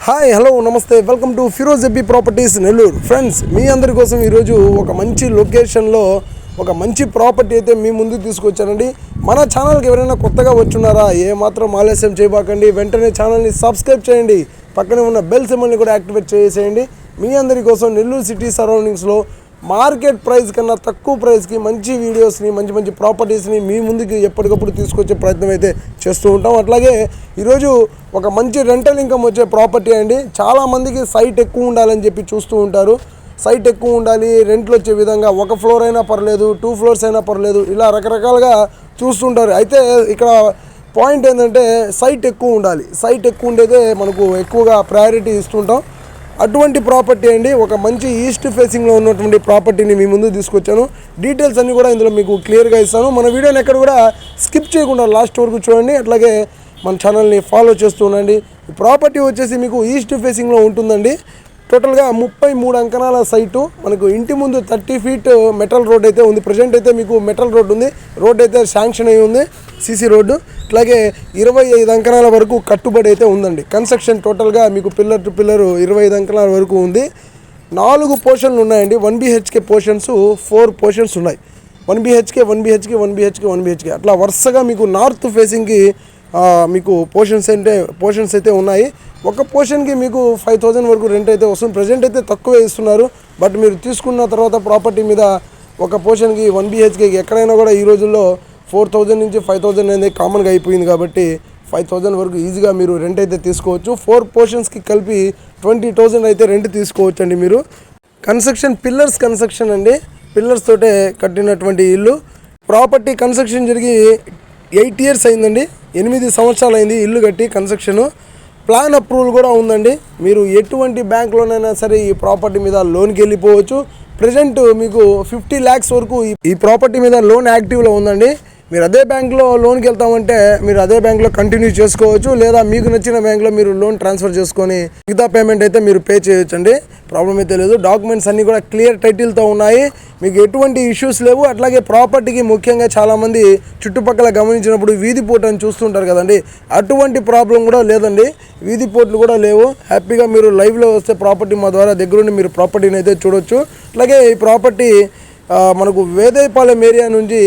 Hi hello నమస్తే welcome to Firoz ఎబ్బీ properties Nellore. Friends, మీ అందరి కోసం ఈరోజు ఒక మంచి లొకేషన్లో ఒక మంచి ప్రాపర్టీ అయితే మీ ముందుకు తీసుకొచ్చానండి. మన ఛానల్కి ఎవరైనా కొత్తగా వచ్చున్నారా, ఏమాత్రం ఆలస్యం చేయబాకండి, వెంటనే ఛానల్ని సబ్స్క్రైబ్ చేయండి, పక్కనే ఉన్న బెల్ సింబల్ని కూడా యాక్టివేట్ చేసేయండి. మీ అందరి కోసం నెల్లూరు సిటీ సరౌండింగ్స్లో మార్కెట్ ప్రైస్ కన్నా తక్కువ ప్రైస్కి మంచి వీడియోస్ని, మంచి మంచి ప్రాపర్టీస్ని మీ ముందుకి ఎప్పటికప్పుడు తీసుకొచ్చే ప్రయత్నం అయితే చేస్తూ ఉంటాం. అట్లాగే ఈరోజు ఒక మంచి రెంటల్ ఇన్కమ్ వచ్చే ప్రాపర్టీ అండి. చాలామందికి సైట్ ఎక్కువ ఉండాలని చెప్పి చూస్తూ ఉంటారు. సైట్ ఎక్కువ ఉండాలి, రెంట్లు వచ్చే విధంగా, ఒక ఫ్లోర్ అయినా పర్లేదు, 2 ఫ్లోర్స్ అయినా పర్లేదు, ఇలా రకరకాలుగా చూస్తుంటారు. అయితే ఇక్కడ పాయింట్ ఏంటంటే సైట్ ఎక్కువ ఉండాలి. సైట్ ఎక్కువ ఉండేదే మనకు ఎక్కువగా ప్రయారిటీ ఇస్తుంటాం. అటువంటి ప్రాపర్టీ అండి. ఒక మంచి ఈస్ట్ ఫేసింగ్లో ఉన్నటువంటి ప్రాపర్టీని మీ ముందు తీసుకొచ్చాను. డీటెయిల్స్ అన్నీ కూడా ఇందులో మీకు క్లియర్గా ఇస్తాను. మన వీడియోని ఎక్కడ కూడా స్కిప్ చేయకుండా లాస్ట్ వరకు చూడండి. అట్లాగే మన ఛానల్ని ఫాలో చేస్తూ ఉండండి. ఈ ప్రాపర్టీ వచ్చేసి మీకు ఈస్ట్ ఫేసింగ్లో ఉంటుందండి. టోటల్గా 33 అంకణాల సైటు. మనకు ఇంటి ముందు 30 ఫీట్ మెటల్ రోడ్ అయితే ఉంది. ప్రజెంట్ అయితే మీకు మెటల్ రోడ్ ఉంది. రోడ్ అయితే శాంక్షన్ అయి ఉంది, సీసీ రోడ్డు. అట్లాగే 25 అంకణాల వరకు కట్టుబడి అయితే ఉందండి. కన్స్ట్రక్షన్ టోటల్గా మీకు పిల్లర్ టు పిల్లర్ 25 అంకణాల వరకు ఉంది. 4 పోర్షన్లు ఉన్నాయండి. 1 BHK పోర్షన్స్, 4 పోర్షన్స్ ఉన్నాయి. 1 BHK 1 BHK 1 BHK 1 BHK అట్లా వరుసగా మీకు నార్త్ ఫేసింగ్కి మీకు పోర్షన్స్ అయితే ఉన్నాయి. ఒక పోర్షన్కి మీకు 5,000 వరకు రెంట్ అయితే వస్తుంది. ప్రజెంట్ అయితే తక్కువే ఇస్తున్నారు. బట్ మీరు తీసుకున్న తర్వాత ప్రాపర్టీ మీద ఒక పోర్షన్కి 1 BHKకి ఎక్కడైనా కూడా ఈ రోజుల్లో 4,000 నుంచి 5,000 అనేది కామన్గా అయిపోయింది. కాబట్టి 5,000 వరకు ఈజీగా మీరు రెంట్ అయితే తీసుకోవచ్చు. 4 పోర్షన్స్కి కలిపి 20,000 అయితే రెంట్ తీసుకోవచ్చు అండి మీరు. కన్స్ట్రక్షన్ పిల్లర్స్ కన్స్ట్రక్షన్ అండి. పిల్లర్స్ తోటే కట్టినటువంటి ఇల్లు. ప్రాపర్టీ కన్స్ట్రక్షన్ జరిగి 8 ఇయర్స్ అయిందండి. 8 సంవత్సరాలు అయింది ఇల్లు కట్టి. కన్స్ట్రక్షను ప్లాన్ అప్రూవల్ కూడా ఉందండి. మీరు ఎటువంటి బ్యాంక్లోనైనా సరే ఈ ప్రాపర్టీ మీద లోన్కి వెళ్ళిపోవచ్చు. ప్రజెంట్ మీకు 50 lakhs వరకు ఈ ప్రాపర్టీ మీద లోన్ యాక్టివ్లో ఉందండి. మీరు అదే బ్యాంక్లో లోన్కి వెళ్తామంటే మీరు అదే బ్యాంక్లో కంటిన్యూ చేసుకోవచ్చు, లేదా మీకు నచ్చిన బ్యాంక్లో మీరు లోన్ ట్రాన్స్ఫర్ చేసుకొని మిగతా పేమెంట్ అయితే మీరు పే చేయొచ్చు అండి. ప్రాబ్లం అయితే లేదు. డాక్యుమెంట్స్ అన్నీ కూడా క్లియర్ టైటిల్తో ఉన్నాయి. మీకు ఎటువంటి ఇష్యూస్ లేవు. అట్లాగే ప్రాపర్టీకి ముఖ్యంగా చాలామంది చుట్టుపక్కల గమనించినప్పుడు వీధి పోటు అని చూస్తుంటారు కదండి, అటువంటి ప్రాబ్లం కూడా లేదండి. వీధి పోట్లు కూడా లేవు. హ్యాపీగా మీరు లైవ్లో వస్తే ప్రాపర్టీ మా ద్వారా దగ్గరుండి మీరు ప్రాపర్టీని అయితే చూడొచ్చు. అట్లాగే ఈ ప్రాపర్టీ మనకు వేదేపాలెం ఏరియా నుంచి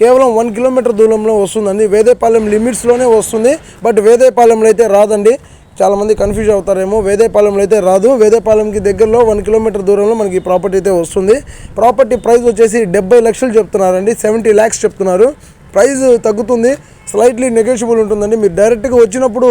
కేవలం 1 కిలోమీటర్ దూరంలో వస్తుందండి. వేదేపాలెం లిమిట్స్లోనే వస్తుంది. బట్ వేదేపాలెంలో అయితే రాదండి. చాలామంది కన్ఫ్యూజ్ అవుతారేమో. వేదేపాలెంలో అయితే రాదు. వేదేపాలెంకి దగ్గరలో 1 కిలోమీటర్ దూరంలో మనకి ఈ ప్రాపర్టీ అయితే వస్తుంది. ప్రాపర్టీ ప్రైస్ వచ్చేసి 70 లక్షలు చెప్తున్నారండి. 70 lakhs చెప్తున్నారు. ప్రైస్ తగ్గుతుంది, స్లైట్లీ నెగోషియబుల్ ఉంటుందండి. మీరు డైరెక్ట్గా వచ్చినప్పుడు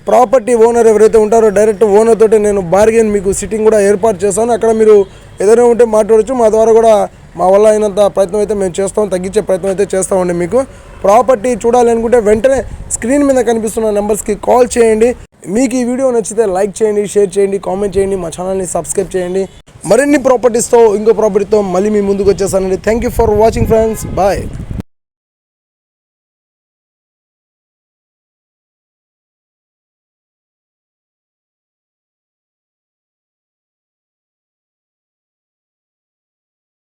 ప్రాపర్టీ ఓనర్ ఎవరైతే ఉంటారో డైరెక్ట్ ఓనర్ తోటి నేను బార్గెన్ మీకు సిట్టింగ్ కూడా ఏర్పాటు చేస్తాను. అక్కడ మీరు ఏదైనా ఉంటే మాట్లాడచ్చు. మా ద్వారా కూడా మా వల్ల అయినంత ప్రయత్నం అయితే మేము చేస్తాం, తగ్గించే ప్రయత్నం అయితే చేస్తామండి. మీకు ప్రాపర్టీ చూడాలి అనుకుంటే వెంటనే స్క్రీన్ మీద కనిపిస్తున్న నెంబర్స్కి కాల్ చేయండి. మీకు ఈ వీడియో నచ్చితే లైక్ చేయండి, షేర్ చేయండి, కామెంట్ చేయండి, మా ఛానల్ని సబ్స్క్రైబ్ చేయండి. మరిన్ని ప్రాపర్టీస్తో ఇంకో ప్రాపర్టీతో మళ్ళీ మీ ముందుకు వచ్చేసానండి. Thank you for watching friends. Bye.